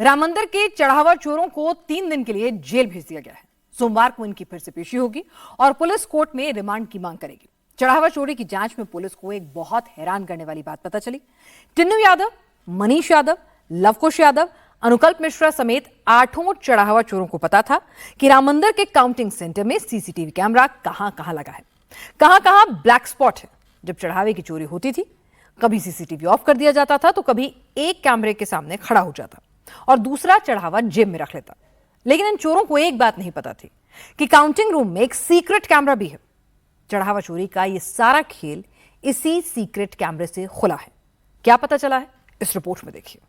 राम मंदिर के चढ़ावा चोरों को 3 दिन के लिए जेल भेज दिया गया है। सोमवार को इनकी फिर से पेशी होगी और पुलिस कोर्ट में रिमांड की मांग करेगी। चढ़ावा चोरी की जांच में पुलिस को एक बहुत हैरान करने वाली बात पता चली। टिन्नू यादव, मनीष यादव, लवकुश यादव, अनुकल्प मिश्रा समेत 8 चढ़ावा चोरों को पता था कि राम मंदिर के काउंटिंग सेंटर में सीसीटीवी कैमरा कहां लगा है, कहां ब्लैक स्पॉट है। जब चढ़ावे की चोरी होती थी, कभी सीसीटीवी ऑफ कर दिया जाता था तो कभी एक कैमरे के सामने खड़ा हो जाता और दूसरा चढ़ावा जेब में रख लेता। लेकिन इन चोरों को एक बात नहीं पता थी कि काउंटिंग रूम में एक सीक्रेट कैमरा भी है। चढ़ावा चोरी का ये सारा खेल इसी सीक्रेट कैमरे से खुला है। क्या पता चला है, इस रिपोर्ट में देखिए।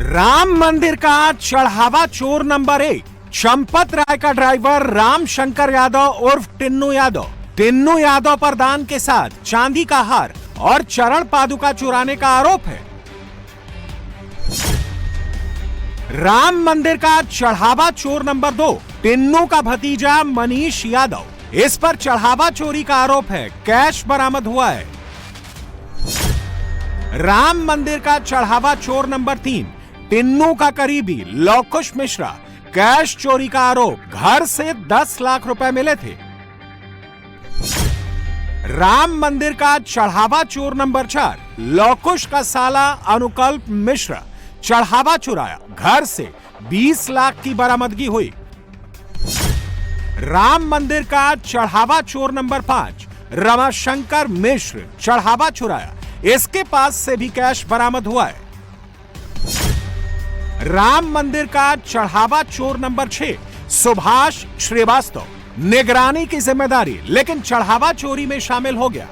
राम मंदिर का चढ़ावा चोर नंबर 1 चंपत राय का ड्राइवर राम शंकर यादव उर्फ टिन्नू यादव। टिन्नू यादव पर दान के साथ चांदी का हार और चरण पादुका चुराने का आरोप है। राम मंदिर का चढ़ावा चोर नंबर 2 टिन्नू का भतीजा मनीष यादव। इस पर चढ़ावा चोरी का आरोप है। कैश बरामद हुआ है। राम मंदिर का चढ़ावा चोर नंबर 3 टिन्नू का करीबी लवकुश मिश्रा। कैश चोरी का आरोप, घर से 10 लाख रुपए मिले थे। राम मंदिर का चढ़ावा चोर नंबर 4 लवकुश का साला अनुकल्प मिश्रा। चढ़ावा चुराया, घर से 20 लाख की बरामदगी हुई। राम मंदिर का चढ़ावा चोर नंबर 5 रमाशंकर मिश्र। चढ़ावा चुराया, इसके पास से भी कैश बरामद हुआ है। राम मंदिर का चढ़ावा चोर नंबर 6 सुभाष श्रीवास्तव। निगरानी की जिम्मेदारी, लेकिन चढ़ावा चोरी में शामिल हो गया।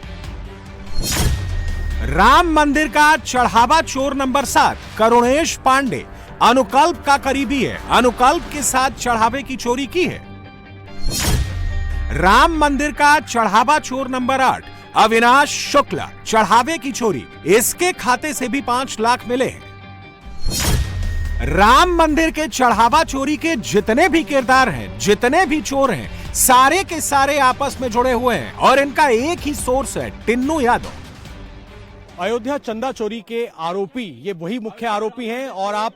राम मंदिर का चढ़ावा चोर नंबर 7 करुणेश पांडे अनुकल्प का करीबी है। अनुकल्प के साथ चढ़ावे की चोरी की है। राम मंदिर का चढ़ावा चोर नंबर 8 अविनाश शुक्ला। चढ़ावे की चोरी, इसके खाते से भी 5 लाख मिले हैं। राम मंदिर के चढ़ावा चोरी के जितने भी किरदार हैं, जितने भी चोर हैं, सारे के सारे आपस में जुड़े हुए हैं और इनका एक ही सोर्स है, टिन्नू यादव। अयोध्या चंदा चोरी के आरोपी ये वही मुख्य आरोपी हैं और आप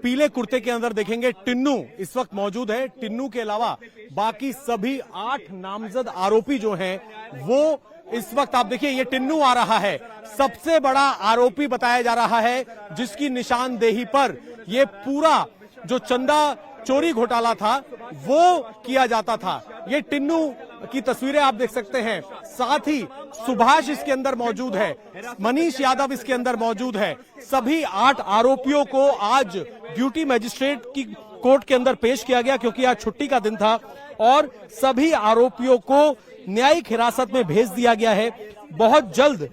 पीले कुर्ते के अंदर देखेंगे टिन्नू इस वक्त मौजूद है। टिन्नू के अलावा बाकी सभी 8 नामजद आरोपी जो हैं वो इस वक्त आप देखिए, ये टिन्नू आ रहा है, सबसे बड़ा आरोपी बताया जा रहा है, जिसकी निशानदेही पर ये पूरा जो चंदा चोरी घोटाला था वो किया जाता था। ये टिन्नू की तस्वीरें आप देख सकते हैं। साथ ही सुभाष इसके अंदर मौजूद है, मनीष यादव इसके अंदर मौजूद है। सभी 8 आरोपियों को आज ड्यूटी मजिस्ट्रेट की कोर्ट के अंदर पेश किया गया, क्योंकि आज छुट्टी का दिन था और सभी आरोपियों को न्यायिक हिरासत में भेज दिया गया है। बहुत जल्द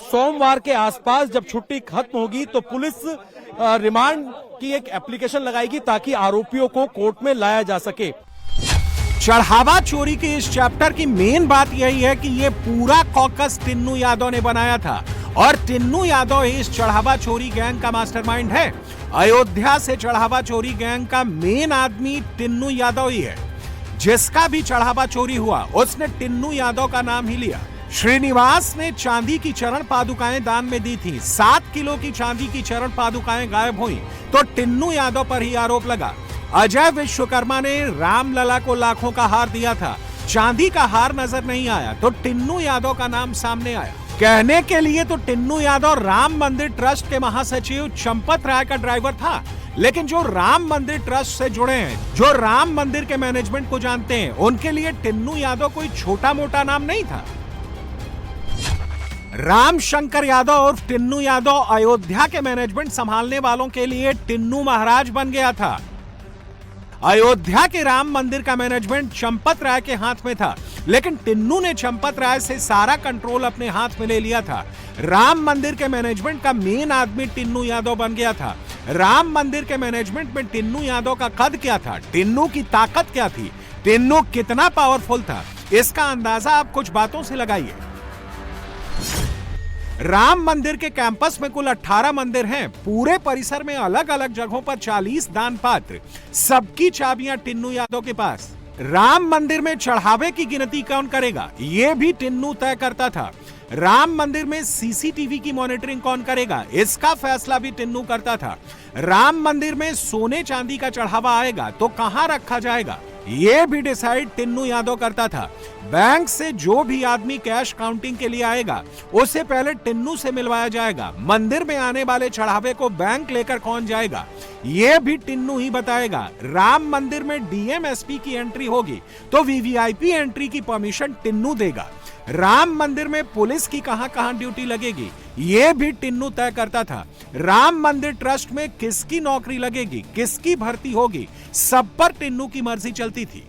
सोमवार के आसपास जब छुट्टी खत्म होगी तो पुलिस रिमांड की एक एप्लीकेशन लगाएगी ताकि आरोपियों को कोर्ट में लाया जा सके। चढ़ावा चोरी के इस चैप्टर की मेन बात यही है कि ये पूरा कॉकस टिन्नू यादव ने बनाया था और टिन्नू यादव इस चढ़ावा चोरी गैंग का मास्टरमाइंड है। अयोध्या से चढ़ावा चोरी गैंग का मेन आदमी टिन्नू यादव ही है। जिसका भी चढ़ावा चोरी हुआ उसने टिन्नू यादव का नाम ही लिया। श्रीनिवास ने चांदी की चरण पादुकाएं दान में दी थी। 7 किलो की चांदी की चरण पादुकाएं गायब हुई तो टिन्नू यादव पर ही आरोप लगा। अजय विश्वकर्मा ने रामलला को लाखों का हार दिया था, चांदी का हार नजर नहीं आया तो टिन्नू यादव का नाम सामने आया। कहने के लिए तो टिन्नू यादव राम मंदिर ट्रस्ट के महासचिव चंपत राय का ड्राइवर था, लेकिन जो राम मंदिर ट्रस्ट से जुड़े हैं, जो राम मंदिर के मैनेजमेंट को जानते हैं, उनके लिए टिन्नू यादव कोई छोटा मोटा नाम नहीं था। राम शंकर यादव और टिन्नू यादव अयोध्या के मैनेजमेंट संभालने वालों के लिए टिन्नू महाराज बन गया था। अयोध्या के राम मंदिर का मैनेजमेंट चंपत राय के हाथ में था, लेकिन टिन्नू ने चंपत राय से सारा कंट्रोल अपने हाथ में ले लिया था। राम मंदिर के मैनेजमेंट का मेन आदमी टिन्नू यादव बन गया था। राम मंदिर के मैनेजमेंट में टिन्नू यादव का कद क्या था, टिन्नू की ताकत क्या थी, टिन्नू कितना पावरफुल था, इसका अंदाजा आप कुछ बातों से लगाइए। राम मंदिर के कैंपस में कुल 18 मंदिर हैं। पूरे परिसर में अलग अलग जगहों पर 40 दान पात्र, सबकी चाबियां टिन्नू यादव के पास। राम मंदिर में चढ़ावे की गिनती कौन करेगा, यह भी टिन्नू तय करता था। राम मंदिर में सीसीटीवी की मॉनिटरिंग कौन करेगा, इसका फैसला भी टिन्नू करता था। राम मंदिर में सोने चांदी का चढ़ावा आएगा तो कहां रखा जाएगा, यह भी डिसाइड टिन्नू यादव करता था। बैंक से जो भी आदमी कैश काउंटिंग के लिए आएगा उसे पहले टिन्नू से मिलवाया जाएगा। मंदिर में आने वाले चढ़ावे को बैंक लेकर कौन जाएगा, यह भी टिन्नू ही बताएगा। राम मंदिर में डीएम एसपी की एंट्री होगी तो वीवीआईपी एंट्री की परमिशन टिन्नू देगा। राम मंदिर में पुलिस की कहां ड्यूटी लगेगी, यह भी टिन्नू तय करता था। राम मंदिर ट्रस्ट में किसकी नौकरी लगेगी, किसकी भर्ती होगी, सब पर टिन्नू की मर्जी चलती थी।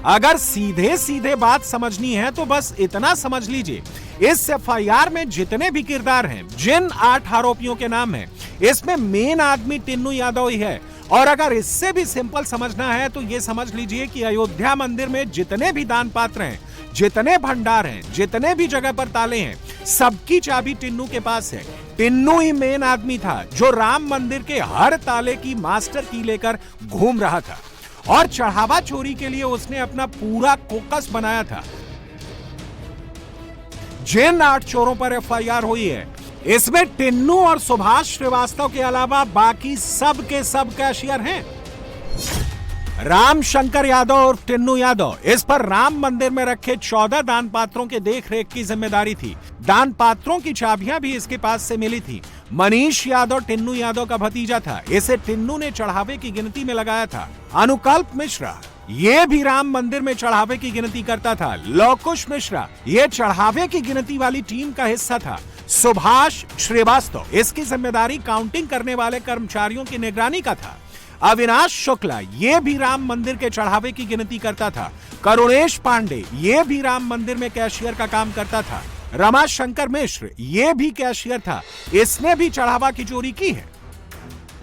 अगर सीधे सीधे बात समझनी है तो बस इतना समझ लीजिए, इस एफआईआर में जितने भी किरदार हैं, जिन 8 आरोपियों के नाम हैं, इसमें मेन आदमी टिन्नू यादव ही है। और अगर इससे भी सिंपल समझना है तो यह समझ लीजिए कि अयोध्या मंदिर में जितने भी दान पात्र हैं, जितने भंडार हैं, जितने भी जगह पर ताले हैं, सबकी चाबी टिन्नू के पास है। टिन्नू ही मेन आदमी था जो राम मंदिर के हर ताले की मास्टर की लेकर घूम रहा था और चढ़ावा चोरी के लिए उसने अपना पूरा कोकस बनाया था। जिन 8 चोरों पर एफआईआर हुई है, इसमें टिन्नू और सुभाष श्रीवास्तव के अलावा बाकी सब के सब कैशियर हैं। राम शंकर यादव और टिन्नू यादव, इस पर राम मंदिर में रखे 14 दान पात्रों के देखरेख की जिम्मेदारी थी। दान पात्रों की चाबियां भी इसके पास से मिली थी। मनीष यादव टिन्नू यादव का भतीजा था, इसे टिन्नू ने चढ़ावे की गिनती में लगाया था। अनुकल्प मिश्रा ये भी राम मंदिर में चढ़ावे की गिनती करता था। लवकुश मिश्रा ये चढ़ावे की गिनती वाली टीम का हिस्सा था। सुभाष श्रीवास्तव इसकी जिम्मेदारी काउंटिंग करने वाले कर्मचारियों की निगरानी का था। अविनाश शुक्ला ये भी राम मंदिर के चढ़ावे की गिनती करता था। करुणेश पांडे ये भी राम मंदिर में कैशियर का काम करता था। रमाशंकर मिश्र ये भी कैशियर था, इसने भी चढ़ावा की चोरी की है।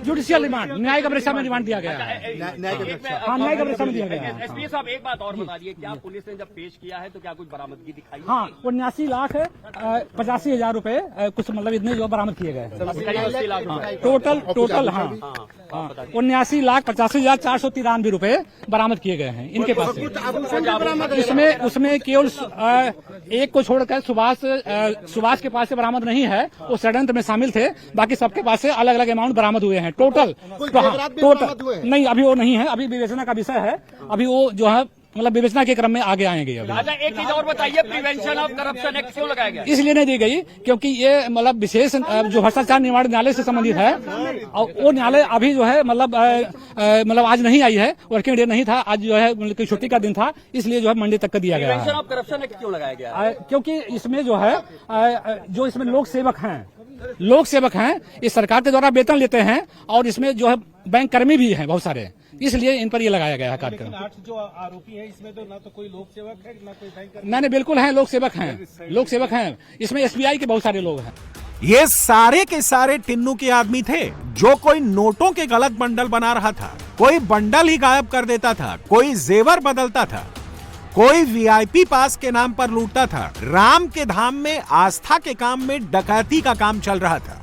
जुडिशियल रिमांड, न्यायिक अभिरक्षा में रिमांड दिया गया है। न्यायिक अभिरक्षा में दिया गया है। एसपी साहब एक बात और बता दिए, क्या पुलिस ने जब पेश किया है तो क्या कुछ बरामदगी दिखाई? हाँ, 79,85,000 रुपए कुछ मतलब इतने जो बरामद किए गए। टोटल हाँ 79,85,493 रुपए बरामद किए गए हैं इनके पास से। उसमें केवल एक को छोड़कर सुभाष के पास से बरामद नहीं है, वो षड्यंत्र में शामिल थे। बाकी सबके पास से अलग अलग अमाउंट बरामद हुए हैं। टोटल नहीं, अभी वो नहीं है, अभी विवेचना का विषय है। अभी वो जो है मतलब विवेचना के क्रम में आगे आएंगे। राजा एक चीज और बताइए, प्रिवेंशन ऑफ करप्शन एक्ट क्यों लगाया गया? इसलिए नहीं दी गई क्योंकि ये मतलब विशेष जो भ्रष्टाचार निवारण न्यायालय से संबंधित है, और वो न्यायालय अभी जो है मतलब आज नहीं आई है, वर्किंग डे नहीं था, आज जो है मतलब छुट्टी का दिन था, इसलिए जो है मंडे तक का दिया गया है। प्रिवेंशन ऑफ करप्शन एक्ट क्यों लगाया गया? क्योंकि इसमें जो है जो इसमें लोक सेवक हैं, इस सरकार के द्वारा वेतन लेते हैं और इसमें जो है बैंक कर्मी भी हैं बहुत सारे, इसलिए इन पर ये लगाया गया है कार्यक्रम। 8 जो आरोपी है इसमें तो ना तो कोई लोक सेवक है ना कोई बैंक कर्मी। नहीं, बिल्कुल है, लोक सेवक हैं। इसमें एसबीआई के बहुत सारे लोग हैं। ये सारे के सारे टिन्नू के आदमी थे। जो कोई नोटों के गलत बंडल बना रहा था, कोई बंडल ही गायब कर देता था, कोई जेवर बदलता था, कोई वीआईपी पास के नाम पर लूटता था। राम के धाम में आस्था के काम में डकैती का काम चल रहा था।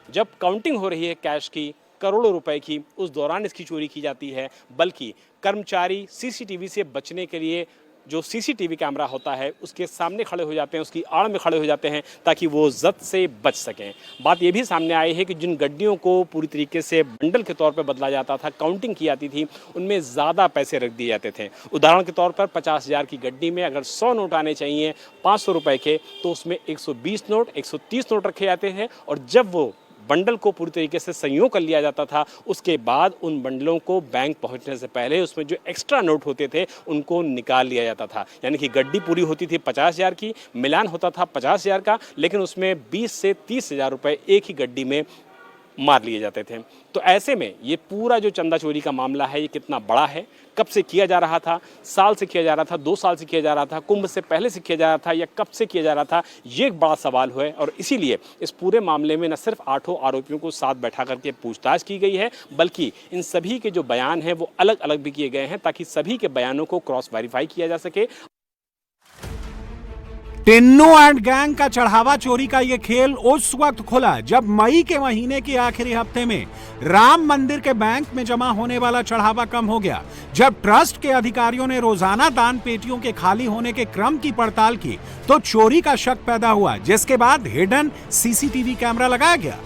जब काउंटिंग हो रही है कैश की, करोड़ों रुपए की, उस दौरान इसकी चोरी की जाती है। बल्कि कर्मचारी सीसीटीवी से बचने के लिए जो सीसीटीवी कैमरा होता है उसके सामने खड़े हो जाते हैं, उसकी आड़ में खड़े हो जाते हैं ताकि वो जद से बच सकें। बात ये भी सामने आई है कि जिन गड्डियों को पूरी तरीके से बंडल के तौर पर बदला जाता था, काउंटिंग की जाती थी, उनमें ज़्यादा पैसे रख दिए जाते थे। उदाहरण के तौर पर 50,000 की गड्डी में अगर 100 नोट आने चाहिए 500 रुपये के, तो उसमें 120 नोट 130 नोट रखे जाते हैं। और जब वो बंडल को पूरी तरीके से संयोग कर लिया जाता था, उसके बाद उन बंडलों को बैंक पहुंचने से पहले उसमें जो एक्स्ट्रा नोट होते थे उनको निकाल लिया जाता था। यानी कि गड्डी पूरी होती थी 50,000 की, मिलान होता था 50,000 का, लेकिन उसमें 20 से 30,000 रुपये एक ही गड्डी में मार लिए जाते थे। तो ऐसे में ये पूरा जो चंदा चोरी का मामला है, ये कितना बड़ा है, कब से किया जा रहा था, साल से किया जा रहा था, 2 साल से किया जा रहा था, कुंभ से पहले से किया जा रहा था, या कब से किया जा रहा था, ये एक बड़ा सवाल है। और इसीलिए इस पूरे मामले में न सिर्फ 8 आरोपियों को साथ बैठा करके पूछताछ की गई है, बल्कि इन सभी के जो बयान हैं वो अलग अलग भी किए गए हैं ताकि सभी के बयानों को क्रॉस वेरीफाई किया जा सके। टिन्नू एंड गैंग का चढ़ावा चोरी का यह खेल उस वक्त खुला जब मई के महीने के आखिरी हफ्ते में राम मंदिर के बैंक में जमा होने वाला चढ़ावा कम हो गया। जब ट्रस्ट के अधिकारियों ने रोजाना दान पेटियों के खाली होने के क्रम की पड़ताल की तो चोरी का शक पैदा हुआ, जिसके बाद हिडन सीसीटीवी कैमरा लगाया गया।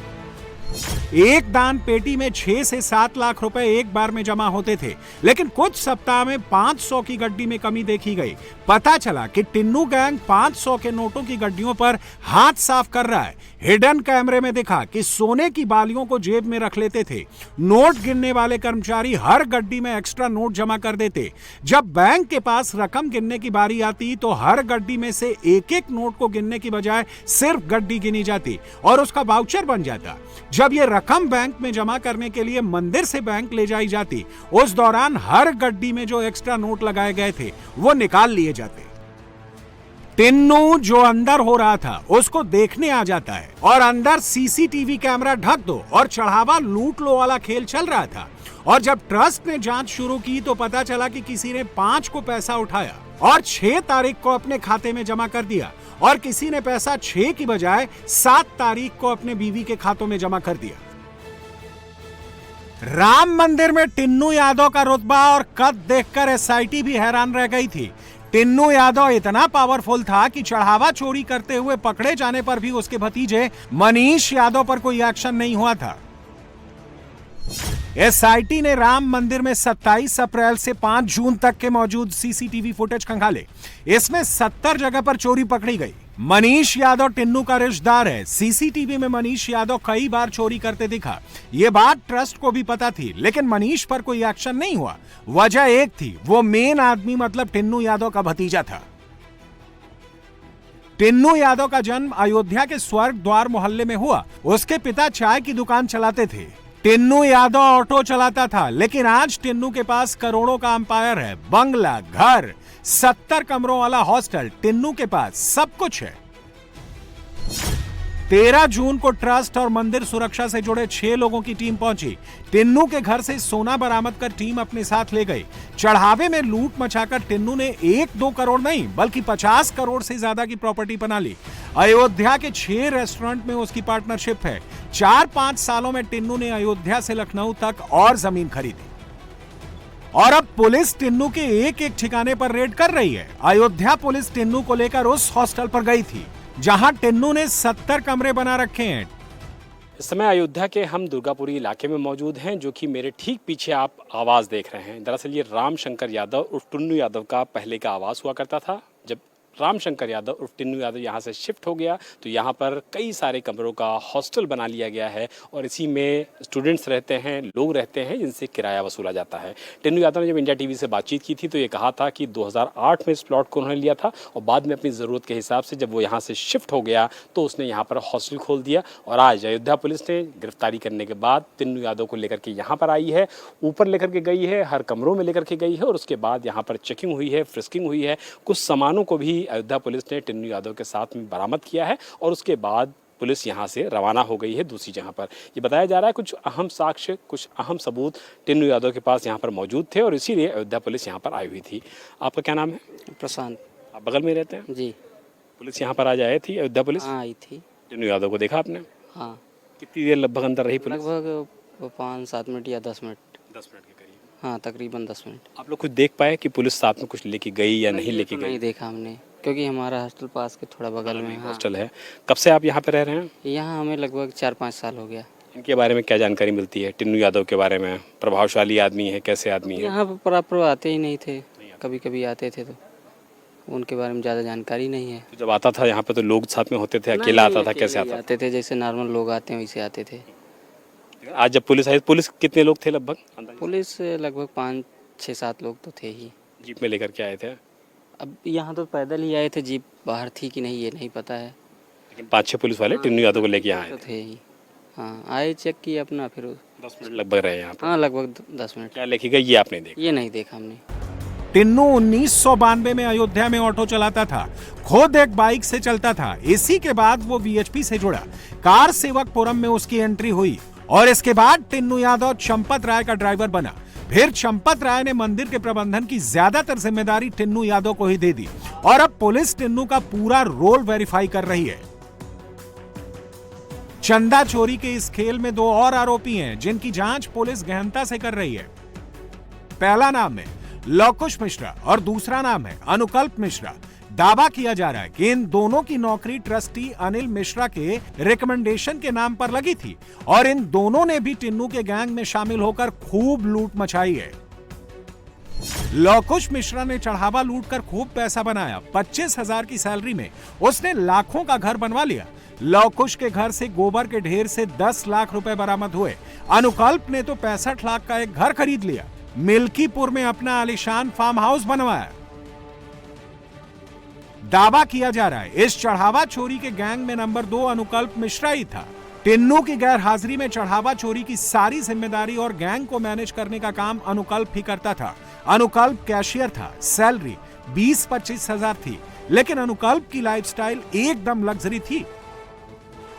एक दान पेटी में 6 से 7 लाख रुपए एक बार में जमा होते थे, लेकिन कुछ सप्ताह में 500 की गड्डी में कमी देखी गई। पता चला कि टिन्नू गैंग 500 के नोटों की गड्डियों पर हाथ साफ कर रहा है। हिडन कैमरे में दिखा कि सोने की बालियों को जेब में रख लेते थे। नोट गिनने वाले कर्मचारी हर गड्डी में एक्स्ट्रा नोट जमा कर देते। जब बैंक के पास रकम गिनने की बारी आती तो हर गड्डी में से एक एक नोट को गिनने की बजाय सिर्फ गड्डी गिनी जाती और उसका वाउचर बन जाता। जब ये रकम बैंक में जमा करने के लिए मंदिर से बैंक ले जाई जाती, उस दौरान हर गड्डी में जो एक्स्ट्रा नोट लगाए गए थे वो निकाल लिए जाते। टिन्नू जो अंदर हो रहा था उसको देखने आ जाता है और अंदर सीसीटीवी कैमरा ढक दो और चढ़ावा लूट लो वाला खेल चल रहा था। और जब ट्रस्ट ने जांच शुरू की तो पता चला कि किसी ने 5 को पैसा उठाया और 6 तारीख को अपने खाते में जमा कर दिया और किसी ने पैसा 6 की बजाय 7 तारीख को अपने बीवी के खातों में जमा कर दिया। राम मंदिर में टिन्नू यादव का रुतबा और कद देखकर एसआईटी भी हैरान रह गई थी। टिन्नू यादव इतना पावरफुल था कि चढ़ावा चोरी करते हुए पकड़े जाने पर भी उसके भतीजे मनीष यादव पर कोई एक्शन नहीं हुआ था। एसआईटी ने राम मंदिर में 27 अप्रैल से 5 जून तक के मौजूद सीसीटीवी फुटेज खंगाले। इसमें 70 जगह पर चोरी पकड़ी गई। मनीष यादव टिन्नू का रिश्तेदार है। सीसीटीवी में मनीष यादव कई बार चोरी करते दिखा। यह बात ट्रस्ट को भी पता थी, लेकिन मनीष पर कोई एक्शन नहीं हुआ। वजह एक थी, वो मेन आदमी मतलब टिन्नू यादव का भतीजा था। टिन्नू यादव का जन्म अयोध्या के स्वर्ग द्वार मोहल्ले में हुआ। उसके पिता चाय की दुकान चलाते थे। टिन्नू यादव ऑटो चलाता था, लेकिन आज टिन्नू के पास करोड़ों का अंपायर है, बंगला, घर, 70 कमरों वाला हॉस्टल। टिन्नू के पास सब कुछ है। 13 जून को ट्रस्ट और मंदिर सुरक्षा से जुड़े 6 लोगों की टीम पहुंची। टिन्नू के घर से सोना बरामद कर टीम अपने साथ ले गई। चढ़ावे में लूट मचाकर टिन्नू ने 1-2 करोड़ नहीं बल्कि 50 करोड़ से ज्यादा की प्रॉपर्टी बना ली। अयोध्या के 6 रेस्टोरेंट में उसकी पार्टनरशिप है। 4-5 सालों में टिन्नू ने अयोध्या से लखनऊ तक और जमीन खरीदी और अब पुलिस टिन्नू के एक एक ठिकाने पर रेड कर रही है। अयोध्या पुलिस टिन्नू को लेकर उस हॉस्टल पर गई थी जहां टिन्नू ने 70 कमरे बना रखे हैं। इस समय अयोध्या के हम दुर्गापुरी इलाके में मौजूद हैं, जो कि मेरे ठीक पीछे आप आवास देख रहे हैं। दरअसल ये राम शंकर यादव उर्फ टिन्नू यादव का पहले का आवास हुआ करता था। जब राम शंकर यादव उर्फ टिन्नू यादव यहाँ से शिफ्ट हो गया तो यहाँ पर कई सारे कमरों का हॉस्टल बना लिया गया है और इसी में स्टूडेंट्स रहते हैं, लोग रहते हैं, जिनसे किराया वसूला जाता है। टिन्नू यादव ने जब इंडिया टीवी से बातचीत की थी तो ये कहा था कि 2008 में इस प्लॉट को उन्होंने लिया था और बाद में अपनी ज़रूरत के हिसाब से जब वो यहाँ से शिफ्ट हो गया तो उसने यहाँ पर हॉस्टल खोल दिया। और आज अयोध्या पुलिस ने गिरफ्तारी करने के बाद टिन्नू यादव को लेकर के यहाँ पर आई है, ऊपर लेकर के गई है, हर कमरों में लेकर के गई है और उसके बाद यहाँ पर चेकिंग हुई है, फ्रिस्किंग हुई है। कुछ सामानों को भी अयोध्या पुलिस ने टिन्नू यादव के साथ में बरामद किया है और उसके बाद पुलिस यहां से रवाना हो गई है दूसरी जगह पर। ये बताया जा रहा है कुछ अहम साक्ष्य, कुछ अहम सबूत टिन्नू यादव के पास यहां पर मौजूद थे और इसीलिए अयोध्या पुलिस यहां पर आई हुई थी। आपका क्या नाम है? प्रशांत। आप बगल में रहते हैं? जी। पुलिस यहाँ पर आज आई थी, अयोध्या पुलिस? हाँ, आई थी। टिन्नू यादव को देखा आपने? हाँ। कितनी देर लगभग अंदर रही पुलिस? लगभग 5-7 मिनट या 10 मिनट। 10 मिनट के करीब। हाँ, तकरीबन 10 मिनट। आप लोग कुछ देख पाए कि पुलिस साथ में कुछ लेके गई या नहीं लेके गई? नहीं देखा हमने, क्योंकि हमारा हॉस्टल पास के थोड़ा बगल में हॉस्टल है। कब से आप यहाँ पे रह रहे हैं? यहाँ हमें लगभग 4-5 साल हो गया। इनके बारे में क्या जानकारी मिलती है? टिन्नू यादव के बारे में, प्रभावशाली आदमी है, कैसे आदमी है? यहाँ पर प्रॉपर आते ही नहीं थे, कभी कभी आते थे तो उनके बारे में ज़्यादा जानकारी नहीं है। तो जब आता था यहाँ पे तो लोग साथ में होते थे, अकेला आता था? कैसे आता था? आते थे जैसे नॉर्मल लोग आते हैं वैसे आते थे। आज जब पुलिस आई, पुलिस कितने लोग थे लगभग? पुलिस लगभग 5-6-7 लोग तो थे ही। जीप में लेकर के आए थे? अब यहाँ तो पैदल ही आए थे, जीप बाहर थी कि नहीं ये नहीं पता है, लेकिन 5-6 पुलिस वाले टिन्नू यादव को लेके यहाँ आए तो थे ही। हाँ, आए, चेक किया अपना, फिर 10 मिनट लगभग रहे यहाँ पे? हाँ, लगभग 10 मिनट। क्या लेके गए ये आपने देखा? ये नहीं देखा हमने। टिन्नू 1992 में अयोध्या में ऑटो चलाता था, खुद एक बाइक से चलता था। इसी के बाद वो वीएचपी से जुड़ा, कार सेवकपुरम में उसकी एंट्री हुई और इसके बाद टिन्नू यादव चंपत राय का ड्राइवर बना। फिर चंपत राय ने मंदिर के प्रबंधन की ज्यादातर जिम्मेदारी टिन्नू यादव को ही दे दी और अब पुलिस टिन्नू का पूरा रोल वेरीफाई कर रही है। चंदा चोरी के इस खेल में 2 और आरोपी हैं जिनकी जांच पुलिस गहनता से कर रही है। पहला नाम है लवकुश मिश्रा और दूसरा नाम है अनुकल्प मिश्रा। दावा किया जा रहा है कि इन दोनों की नौकरी ट्रस्टी अनिल मिश्रा के रिकमेंडेशन के नाम पर लगी थी और इन दोनों ने भी टिन्नू के गैंग में शामिल होकर खूब लूट मचाई है। लवकुश मिश्रा ने चढ़ावा लूटकर खूब पैसा बनाया। 25,000 की सैलरी में उसने लाखों का घर बनवा लिया। लवकुश के घर से गोबर के ढेर से 10 लाख रुपए बरामद हुए। अनुकल्प ने तो 65 लाख का एक घर खरीद लिया। मिल्कीपुर में अपना आलीशान फार्म हाउस बनवाया। दावा किया जा रहा है इस चढ़ावा चोरी के गैंग में नंबर 2 अनुकल्प मिश्रा ही था। टिन्नू की गैर हाजिरी में चढ़ावा चोरी की सारी जिम्मेदारी और गैंग को मैनेज करने का काम अनुकल्प ही करता था। अनुकल्प कैशियर था। सैलरी 20-25 हजार थी, लेकिन अनुकल्प की लाइफस्टाइल एकदम लग्जरी थी।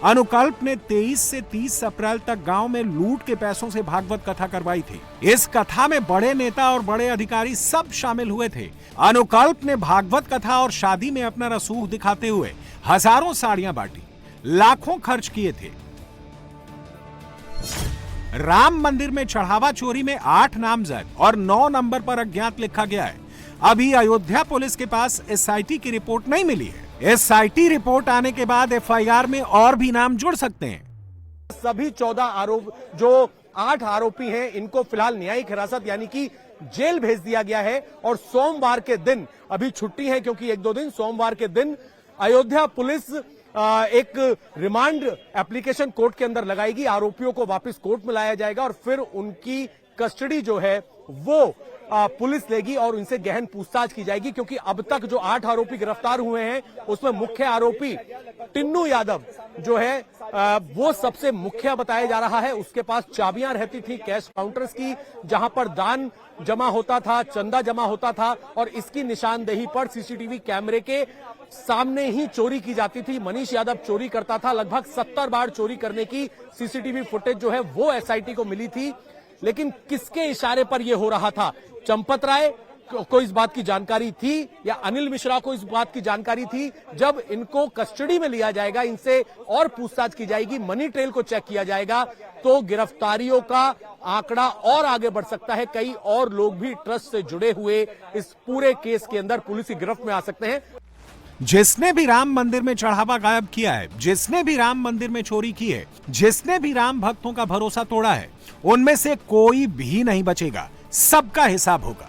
अनुकल्प ने 23 से 30 अप्रैल तक गांव में लूट के पैसों से भागवत कथा करवाई थी। इस कथा में बड़े नेता और बड़े अधिकारी सब शामिल हुए थे। अनुकल्प ने भागवत कथा और शादी में अपना रसूख दिखाते हुए हजारों साड़ियां बांटी, लाखों खर्च किए थे। राम मंदिर में चढ़ावा चोरी में 8 नामजद और 9 नंबर पर अज्ञात लिखा गया है। अभी अयोध्या पुलिस के पास एसआईटी की रिपोर्ट नहीं मिली है। एसआईटी रिपोर्ट आने के बाद एफआईआर में और भी नाम जुड़ सकते हैं। सभी 8 आरोपी हैं, इनको फिलहाल न्यायिक हिरासत यानी कि जेल भेज दिया गया है और सोमवार के दिन, अभी छुट्टी है क्योंकि 1-2 दिन, सोमवार के दिन अयोध्या पुलिस एक रिमांड एप्लीकेशन कोर्ट के अंदर लगाएगी। आरोपियों को वापस कोर्ट में लाया जाएगा और फिर उनकी कस्टडी जो है वो पुलिस लेगी और उनसे गहन पूछताछ की जाएगी, क्योंकि अब तक जो 8 आरोपी गिरफ्तार हुए हैं उसमें मुख्य आरोपी टिन्नू यादव जो है वो सबसे मुख्य बताया जा रहा है। उसके पास चाबियां रहती थी कैश काउंटर्स की, जहां पर दान जमा होता था, चंदा जमा होता था और इसकी निशानदेही पर सीसीटीवी कैमरे के सामने ही चोरी की जाती थी। मनीष यादव चोरी करता था। लगभग 70 बार चोरी करने की सीसीटीवी फुटेज जो है वो एसआईटी को मिली थी। लेकिन किसके इशारे पर यह हो रहा था? चंपत राय को इस बात की जानकारी थी या अनिल मिश्रा को इस बात की जानकारी थी? जब इनको कस्टडी में लिया जाएगा, इनसे और पूछताछ की जाएगी, मनी ट्रेल को चेक किया जाएगा, तो गिरफ्तारियों का आंकड़ा और आगे बढ़ सकता है। कई और लोग भी ट्रस्ट से जुड़े हुए इस पूरे केस के अंदर पुलिस की गिरफ्त में आ सकते हैं। जिसने भी राम मंदिर में चढ़ावा गायब किया है, जिसने भी राम मंदिर में चोरी की है, जिसने भी राम भक्तों का भरोसा तोड़ा है, उनमें से कोई भी नहीं बचेगा। सबका हिसाब होगा।